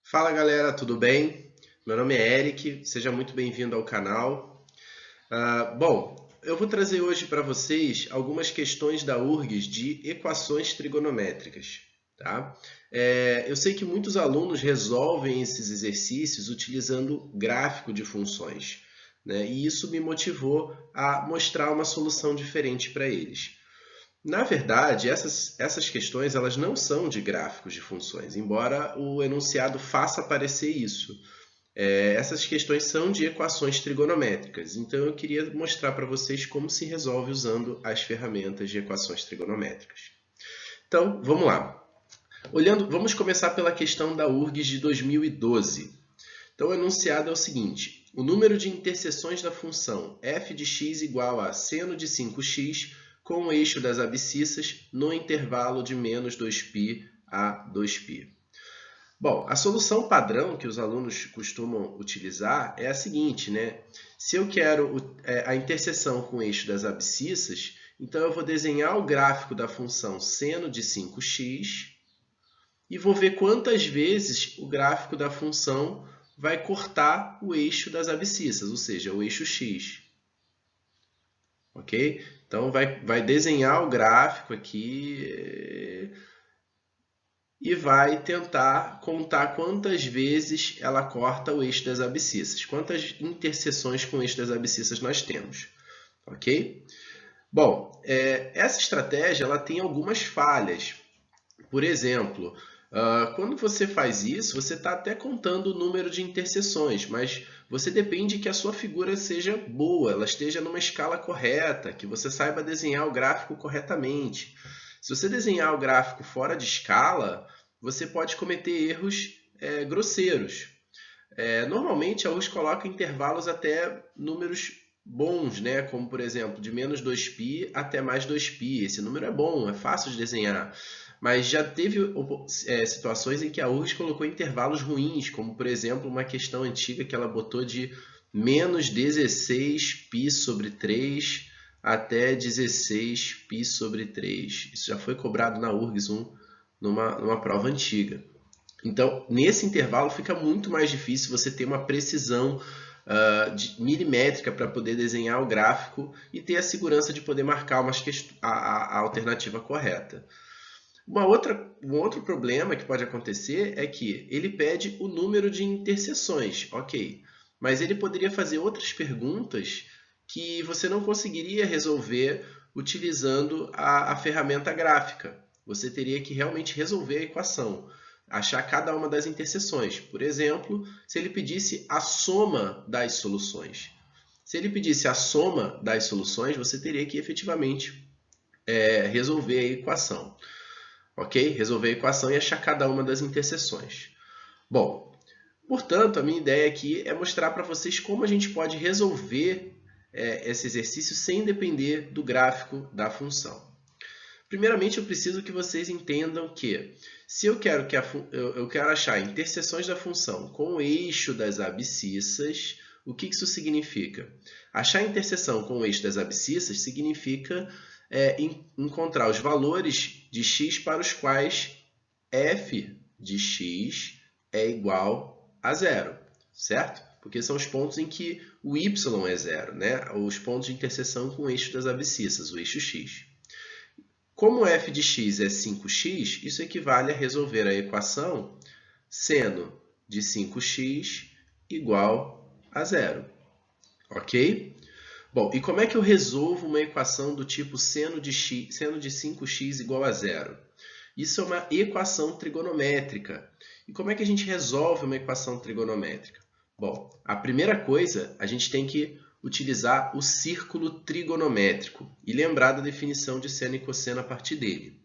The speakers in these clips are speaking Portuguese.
Fala galera, tudo bem? Meu nome é Eric, seja muito bem-vindo ao canal. Bom, eu vou trazer hoje para vocês algumas questões da URGS de equações trigonométricas, tá? Eu sei que muitos alunos resolvem esses exercícios utilizando gráfico de funções, né? E isso me motivou a mostrar uma solução diferente para eles. Na verdade, essas questões elas não são de gráficos de funções, embora o enunciado faça parecer isso. Essas questões são de equações trigonométricas, então eu queria mostrar para vocês como se resolve usando as ferramentas de equações trigonométricas. Então, vamos lá. Vamos começar pela questão da URGS de 2012. Então, o enunciado é o seguinte: o número de interseções da função f de x igual a seno de 5x com o eixo das abscissas no intervalo de menos 2π a 2π. Bom, a solução padrão que os alunos costumam utilizar é a seguinte, né? Se eu quero a interseção com o eixo das abscissas, então eu vou desenhar o gráfico da função seno de 5x e vou ver quantas vezes o gráfico da função vai cortar o eixo das abscissas, ou seja, o eixo x. Ok? Então, vai desenhar o gráfico aqui e vai tentar contar quantas vezes ela corta o eixo das abscissas, quantas interseções com o eixo das abscissas nós temos. Ok? Bom, essa estratégia ela tem algumas falhas. Por exemplo, quando você faz isso, você está até contando o número de interseções, mas você depende que a sua figura seja boa, ela esteja numa escala correta, que você saiba desenhar o gráfico corretamente. Se você desenhar o gráfico fora de escala, você pode cometer erros grosseiros. Normalmente, a URGS coloca intervalos até números bons, né? Como, por exemplo, de menos 2π até mais 2π. Esse número é bom, é fácil de desenhar. Mas já teve situações em que a URGS colocou intervalos ruins, como, por exemplo, uma questão antiga que ela botou de menos 16π sobre 3 até 16π sobre 3. Isso já foi cobrado na URGS numa prova antiga. Então, nesse intervalo fica muito mais difícil você ter uma precisão milimétrica para poder desenhar o gráfico e ter a segurança de poder marcar a alternativa correta. Um outro problema que pode acontecer é que ele pede o número de interseções, ok, mas ele poderia fazer outras perguntas que você não conseguiria resolver utilizando a ferramenta gráfica. Você teria que realmente resolver a equação, achar cada uma das interseções. Por exemplo, se ele pedisse a soma das soluções. Se ele pedisse a soma das soluções, você teria que efetivamente resolver a equação. Ok? Resolver a equação e achar cada uma das interseções. Bom, portanto, a minha ideia aqui é mostrar para vocês como a gente pode resolver esse exercício sem depender do gráfico da função. Primeiramente, eu preciso que vocês entendam que se eu quero achar interseções da função com o eixo das abscissas, o que isso significa? Achar a interseção com o eixo das abscissas significa encontrar os valores de x para os quais f de x é igual a zero, certo? Porque são os pontos em que o y é zero, né? Os pontos de interseção com o eixo das abscissas, o eixo x. Como f de x é 5x, isso equivale a resolver a equação seno de 5x igual a zero. Ok? Bom, e como é que eu resolvo uma equação do tipo seno de 5x igual a zero? Isso é uma equação trigonométrica. E como é que a gente resolve uma equação trigonométrica? Bom, a primeira coisa, a gente tem que utilizar o círculo trigonométrico e lembrar da definição de seno e cosseno a partir dele.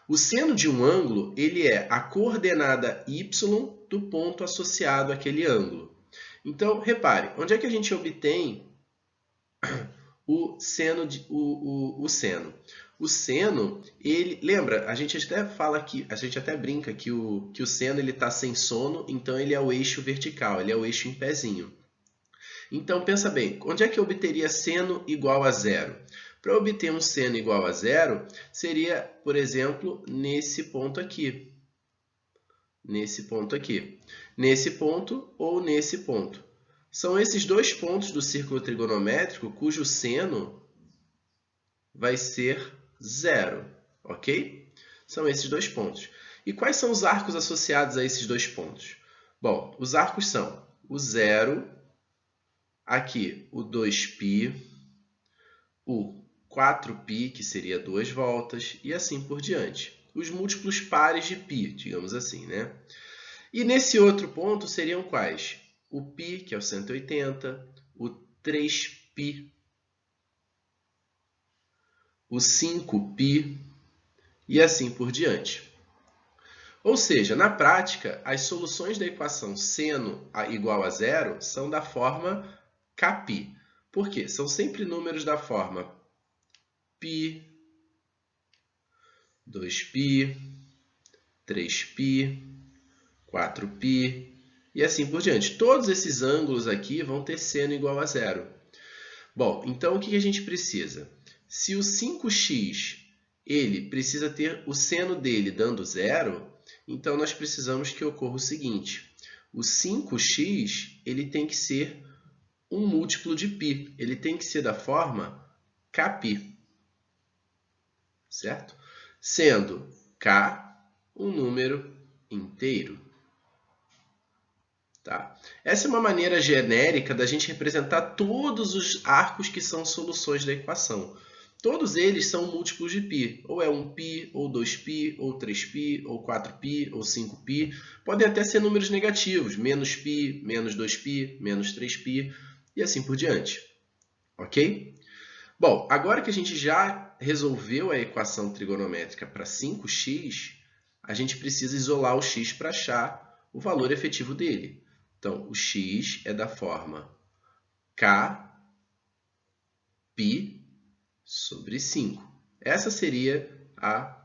O seno de um ângulo, ele é a coordenada y do ponto associado àquele ângulo. Então, repare, onde é que a gente obtém o seno? O seno, ele lembra, a gente até fala que, a gente até brinca que o seno ele está sem sono, então ele é o eixo vertical, ele é o eixo em pezinho. Então pensa bem, onde é que eu obteria seno igual a zero? Para obter um seno igual a zero, seria, por exemplo, nesse ponto aqui. nesse ponto aqui. Nesse ponto ou nesse ponto. São esses dois pontos do círculo trigonométrico cujo seno vai ser 0, ok? São esses dois pontos. E quais são os arcos associados a esses dois pontos? Bom, os arcos são o 0, aqui o 2π, o 4π, que seria 2 voltas, e assim por diante. Os múltiplos pares de π, digamos assim, né? E nesse outro ponto seriam quais? O π, que é o 180, o 3π, o 5π e assim por diante. Ou seja, na prática, as soluções da equação seno igual a zero são da forma Kπ. Por quê? São sempre números da forma π, 2π, 3π, 4π e assim por diante. Todos esses ângulos aqui vão ter seno igual a zero. Bom, então o que a gente precisa? Se o 5x ele precisa ter o seno dele dando zero, então nós precisamos que ocorra o seguinte. O 5x ele tem que ser um múltiplo de π. Ele tem que ser da forma Kπ. Certo? Sendo K um número inteiro. Tá? Essa é uma maneira genérica da gente representar todos os arcos que são soluções da equação. Todos eles são múltiplos de π. Ou é 1π, ou 2π, ou 3π, ou 4π, ou 5π. Podem até ser números negativos. Menos π, menos 2π, menos 3π e assim por diante. Ok? Bom, agora que a gente já resolveu a equação trigonométrica para 5x, a gente precisa isolar o x para achar o valor efetivo dele. Então, o x é da forma Kπ sobre 5. Essa seria a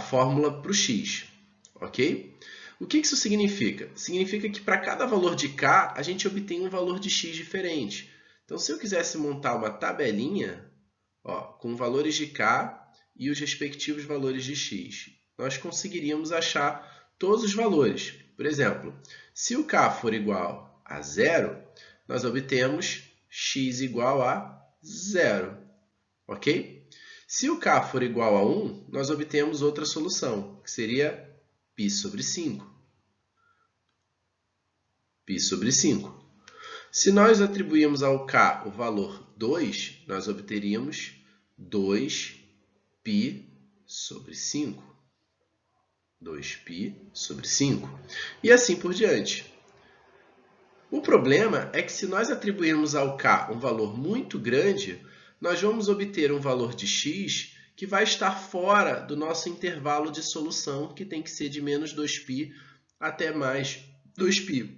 fórmula para o x, ok? O que isso significa? Significa que para cada valor de k, a gente obtém um valor de x diferente. Então, se eu quisesse montar uma tabelinha com valores de k e os respectivos valores de x, nós conseguiríamos achar todos os valores. Por exemplo, se o k for igual a 0, nós obtemos x igual a 0, ok? Se o k for igual a 1, nós obtemos outra solução, que seria π sobre 5. π sobre 5. Se nós atribuirmos ao k o valor 2, nós obteríamos 2π sobre 5. 2π sobre 5. E assim por diante. O problema é que se nós atribuirmos ao k um valor muito grande, nós vamos obter um valor de x que vai estar fora do nosso intervalo de solução, que tem que ser de menos 2π até mais 2π.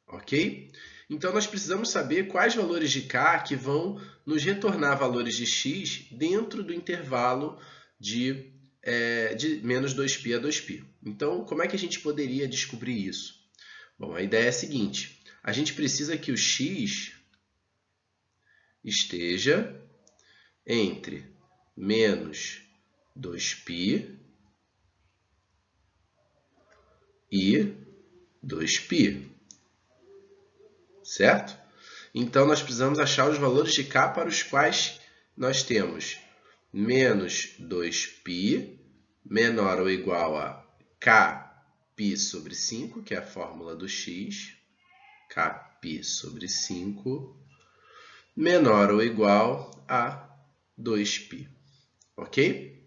Ok? Então, nós precisamos saber quais valores de k que vão nos retornar valores de x dentro do intervalo de menos 2π a 2π. Então, como é que a gente poderia descobrir isso? Bom, a ideia é a seguinte. A gente precisa que o x esteja entre menos 2π e 2π. Certo? Então, nós precisamos achar os valores de k para os quais nós temos menos 2π menor ou igual a Kπ sobre 5, que é a fórmula do x, Kπ sobre 5, menor ou igual a 2π. Ok?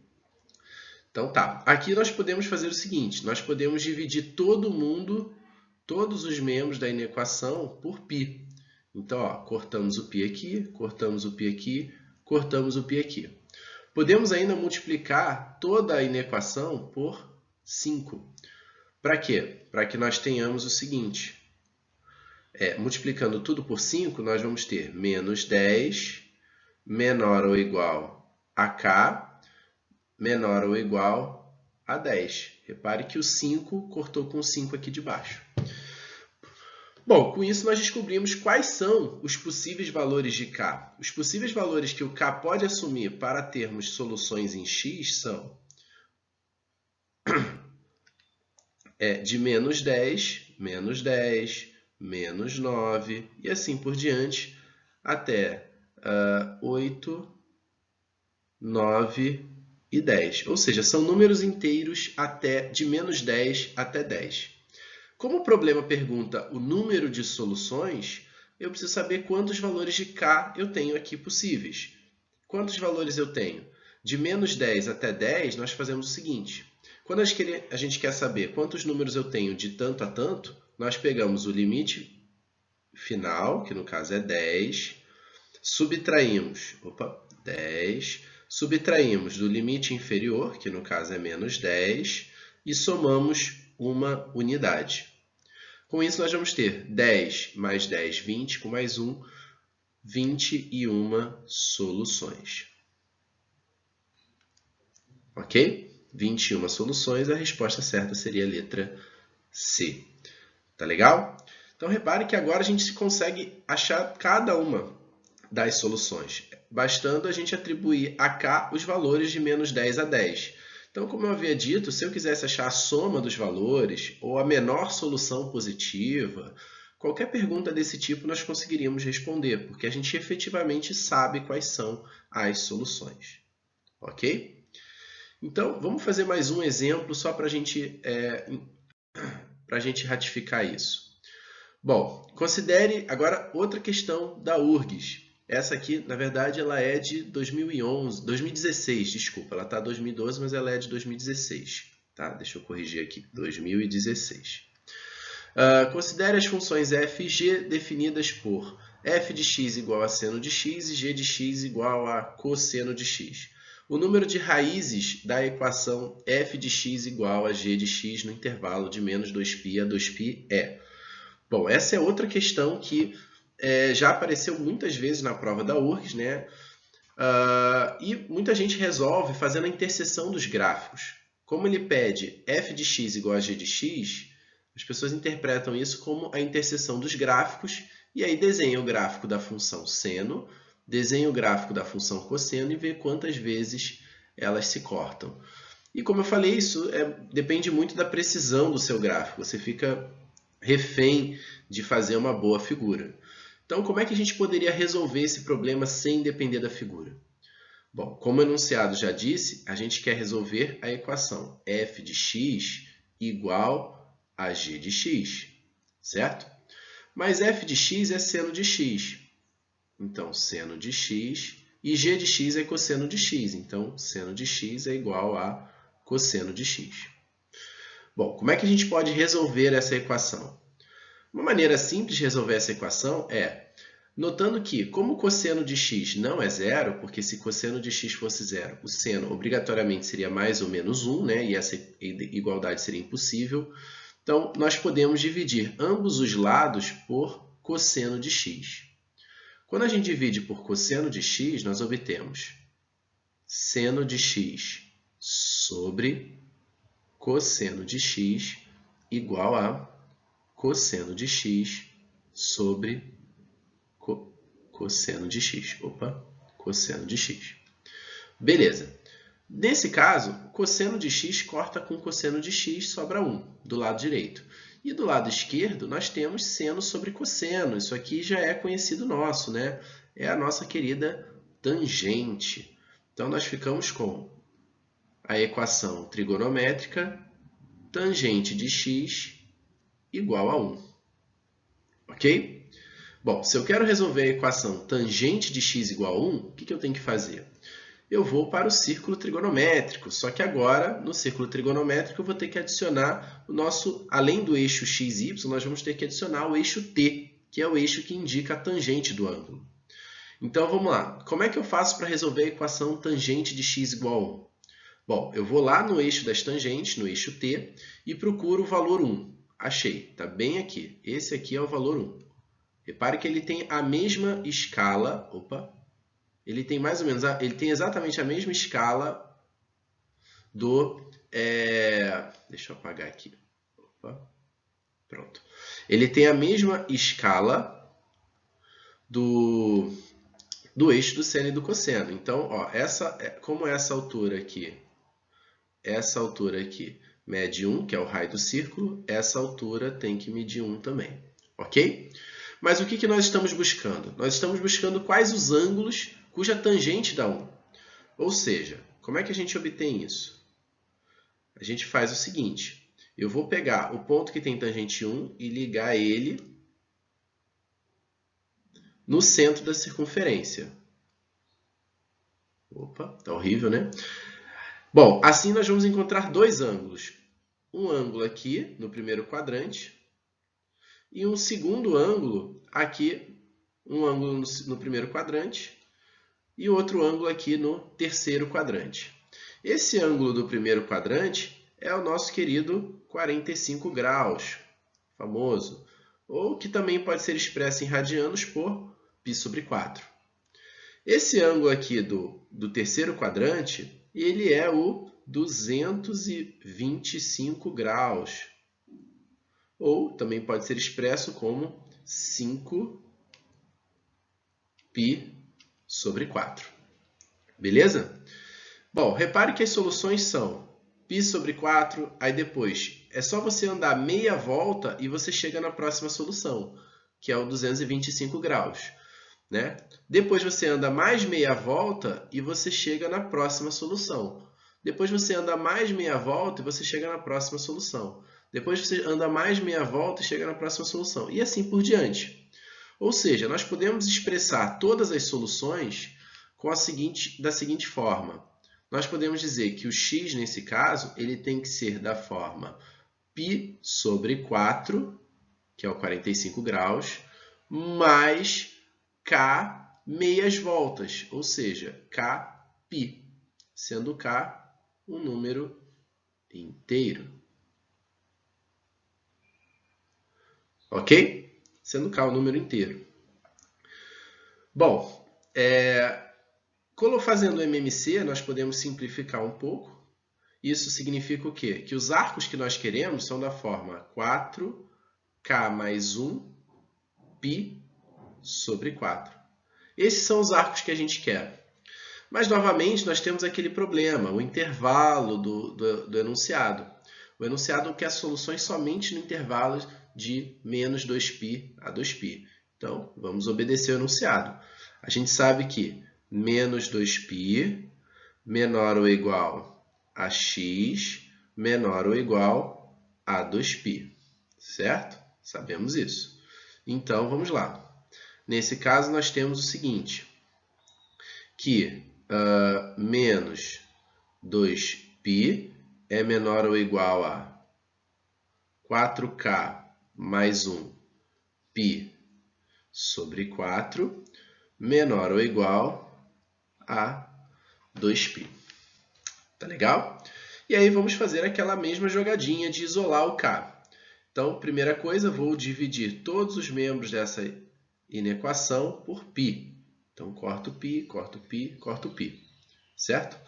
Então, tá. Aqui nós podemos fazer o seguinte, nós podemos dividir todos os membros da inequação por π. Então, cortamos o π aqui, cortamos o π aqui, cortamos o π aqui. Podemos ainda multiplicar toda a inequação por 5. Para quê? Para que nós tenhamos o seguinte. Multiplicando tudo por 5, nós vamos ter menos 10 menor ou igual a k menor ou igual a 10. Repare que o 5 cortou com o 5 aqui de baixo. Bom, com isso nós descobrimos quais são os possíveis valores de k. Os possíveis valores que o k pode assumir para termos soluções em x são é de menos 10, menos 10, menos 9 e assim por diante até 8, 9 e 10. Ou seja, são números inteiros de menos 10 até 10. Como o problema pergunta o número de soluções, eu preciso saber quantos valores de k eu tenho aqui possíveis. Quantos valores eu tenho? De menos 10 até 10, nós fazemos o seguinte. Quando a gente quer saber quantos números eu tenho de tanto a tanto, nós pegamos o limite final, que no caso é 10, subtraímos 10, subtraímos do limite inferior, que no caso é menos 10, e somamos uma unidade. Com isso, nós vamos ter 10 mais 10, 20, com mais 1, 21 soluções. Ok? 21 soluções, a resposta certa seria a letra C. Tá legal? Então, repare que agora a gente consegue achar cada uma das soluções, bastando a gente atribuir a K os valores de menos 10 a 10. Então, como eu havia dito, se eu quisesse achar a soma dos valores ou a menor solução positiva, qualquer pergunta desse tipo nós conseguiríamos responder, porque a gente efetivamente sabe quais são as soluções. Ok? Então, vamos fazer mais um exemplo só para a gente ratificar isso. Bom, considere agora outra questão da URGS. Essa aqui, na verdade, ela é de 2016, desculpa. Ela está 2012, mas ela é de 2016. Tá? Deixa eu corrigir aqui, 2016. Considere as funções f e g definidas por f de x igual a seno de x e g de x igual a cosseno de x. O número de raízes da equação f de x igual a g de x no intervalo de menos 2π a 2π é... Bom, essa é outra questão que já apareceu muitas vezes na prova da URGS, né? E muita gente resolve fazendo a interseção dos gráficos. Como ele pede f de x igual a g de x, as pessoas interpretam isso como a interseção dos gráficos e aí desenha o gráfico da função seno, desenha o gráfico da função cosseno e vê quantas vezes elas se cortam. E como eu falei, isso depende muito da precisão do seu gráfico. Você fica refém de fazer uma boa figura. Então, como é que a gente poderia resolver esse problema sem depender da figura? Bom, como o enunciado já disse, a gente quer resolver a equação f de x igual a g de x, certo? Mas f de x é seno de x. Então, seno de x e g de x é cosseno de x. Então, seno de x é igual a cosseno de x. Bom, como é que a gente pode resolver essa equação? Uma maneira simples de resolver essa equação é, notando que, como o cosseno de x não é zero, porque se cosseno de x fosse zero, o seno obrigatoriamente seria mais ou menos 1, né? E essa igualdade seria impossível. Então, nós podemos dividir ambos os lados por cosseno de x. Quando a gente divide por cosseno de x, nós obtemos seno de x sobre cosseno de x igual a cosseno de x sobre cosseno de x. Cosseno de x. Beleza. Nesse caso, cosseno de x corta com cosseno de x, sobra 1 do lado direito. E do lado esquerdo, nós temos seno sobre cosseno. Isso aqui já é conhecido nosso, né? É a nossa querida tangente. Então, nós ficamos com a equação trigonométrica tangente de x igual a 1. Ok? Bom, se eu quero resolver a equação tangente de x igual a 1, o que eu tenho que fazer? Eu vou para o círculo trigonométrico, só que agora, no círculo trigonométrico, eu vou ter que adicionar o nosso, além do eixo x e y, nós vamos ter que adicionar o eixo t, que é o eixo que indica a tangente do ângulo. Então, vamos lá. Como é que eu faço para resolver a equação tangente de x igual a 1? Bom, eu vou lá no eixo das tangentes, no eixo t, e procuro o valor 1. Achei, está bem aqui. Esse aqui é o valor 1. Repare que ele tem a mesma escala, ele tem mais ou menos, ele tem exatamente a mesma escala do, deixa eu apagar aqui, pronto. Ele tem a mesma escala do eixo do seno e do cosseno. Então, ó, como essa altura aqui mede 1, que é o raio do círculo, essa altura tem que medir 1 também, ok? Mas o que nós estamos buscando? Nós estamos buscando quais os ângulos cuja tangente dá 1. Ou seja, como é que a gente obtém isso? A gente faz o seguinte, eu vou pegar o ponto que tem tangente 1 e ligar ele no centro da circunferência. Opa, tá horrível, né? Bom, assim nós vamos encontrar dois ângulos. Um ângulo aqui no primeiro quadrante e um segundo ângulo aqui, um ângulo no primeiro quadrante e outro ângulo aqui no terceiro quadrante. Esse ângulo do primeiro quadrante é o nosso querido 45 graus, famoso, ou que também pode ser expresso em radianos por π/4. Esse ângulo aqui do terceiro quadrante, ele é o 225 graus, ou também pode ser expresso como 5π/4. Beleza? Bom, repare que as soluções são π/4, aí depois é só você andar meia volta e você chega na próxima solução, que é o 225 graus. Né? Depois você anda mais meia volta e você chega na próxima solução. Depois você anda mais meia volta e você chega na próxima solução. Depois você anda mais meia volta e chega na próxima solução. E assim por diante. Ou seja, nós podemos expressar todas as soluções da seguinte forma. Nós podemos dizer que o x, nesse caso, ele tem que ser da forma π/4, que é o 45 graus, mais k meias voltas, ou seja, kπ, sendo k um número inteiro. Ok? Sendo k um número inteiro. Bom, fazendo o MMC, nós podemos simplificar um pouco. Isso significa o quê? Que os arcos que nós queremos são da forma 4k mais 1 π/4. Esses são os arcos que a gente quer. Mas, novamente, nós temos aquele problema, o intervalo do enunciado. O enunciado quer soluções somente no intervalo de menos 2π a 2π. Então, vamos obedecer o enunciado. A gente sabe que menos 2π menor ou igual a x menor ou igual a 2π. Certo? Sabemos isso. Então, vamos lá. Nesse caso, nós temos o seguinte, que menos 2π é menor ou igual a 4k mais 1 π/4 menor ou igual a 2π. Tá legal? E aí vamos fazer aquela mesma jogadinha de isolar o k. Então, primeira coisa, vou dividir todos os membros dessa inequação por π. Então, corto π, corto π, corto π. Certo?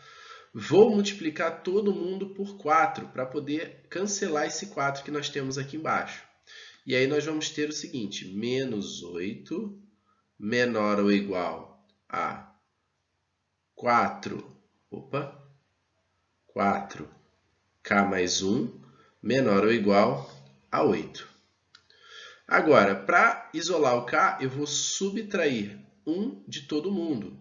Vou multiplicar todo mundo por 4 para poder cancelar esse 4 que nós temos aqui embaixo. E aí nós vamos ter o seguinte, menos 8 menor ou igual a 4k mais 1 menor ou igual a 8. Agora, para isolar o k, eu vou subtrair 1 de todo mundo.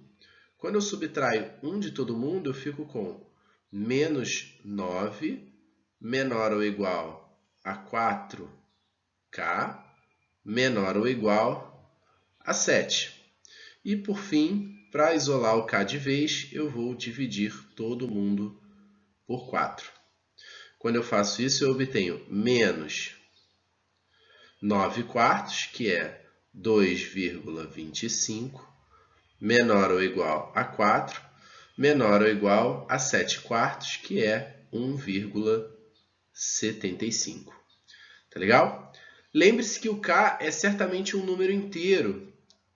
Quando eu subtraio 1 de todo mundo, eu fico com menos 9 menor ou igual a 4k menor ou igual a 7. E, por fim, para isolar o k de vez, eu vou dividir todo mundo por 4. Quando eu faço isso, eu obtenho menos 9 quartos, que é 2,25, menor ou igual a 4, menor ou igual a 7 quartos, que é 1,75. Tá legal? Lembre-se que o k é certamente um número inteiro.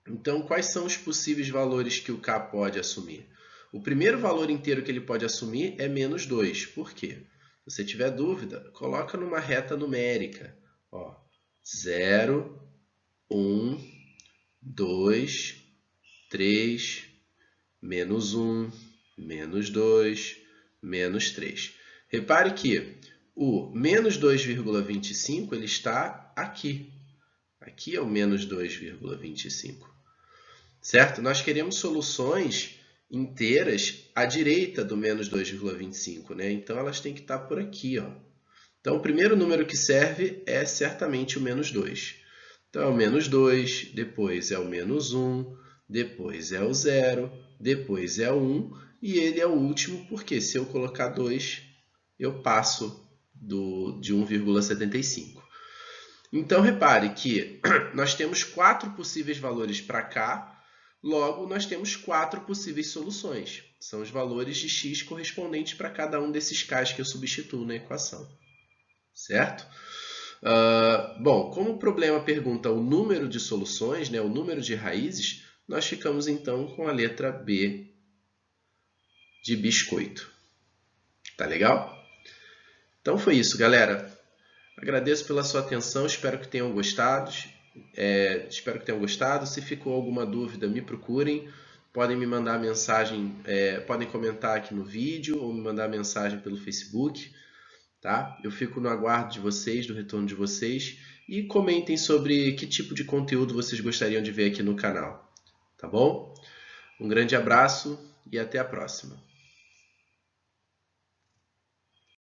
Então, quais são os possíveis valores que o k pode assumir? O primeiro valor inteiro que ele pode assumir é menos 2. Por quê? Se você tiver dúvida, coloca numa reta numérica. 0, 1, 2, 3, menos 1, menos 2, menos 3. Repare que o menos 2,25 ele está aqui. Aqui é o menos 2,25. Certo? Nós queremos soluções inteiras à direita do menos 2,25, né? Então elas têm que estar por aqui, ó. Então o primeiro número que serve é certamente o menos 2. Então é o menos 2, depois é o menos 1, depois é o 0, depois é o 1 e ele é o último porque se eu colocar 2, eu passo de 1,75. Então repare que nós temos 4 possíveis valores para cá, logo nós temos 4 possíveis soluções. São os valores de x correspondentes para cada um desses k's que eu substituo na equação. Certo? Bom, como o problema pergunta o número de soluções, né, o número de raízes, nós ficamos então com a letra B de biscoito. Tá legal? Então foi isso, galera. Agradeço pela sua atenção, espero que tenham gostado. Se ficou alguma dúvida, me procurem. Podem me mandar mensagem, podem comentar aqui no vídeo ou me mandar mensagem pelo Facebook. Tá? Eu fico no aguardo de vocês, do retorno de vocês. E comentem sobre que tipo de conteúdo vocês gostariam de ver aqui no canal. Tá bom? Um grande abraço e até a próxima.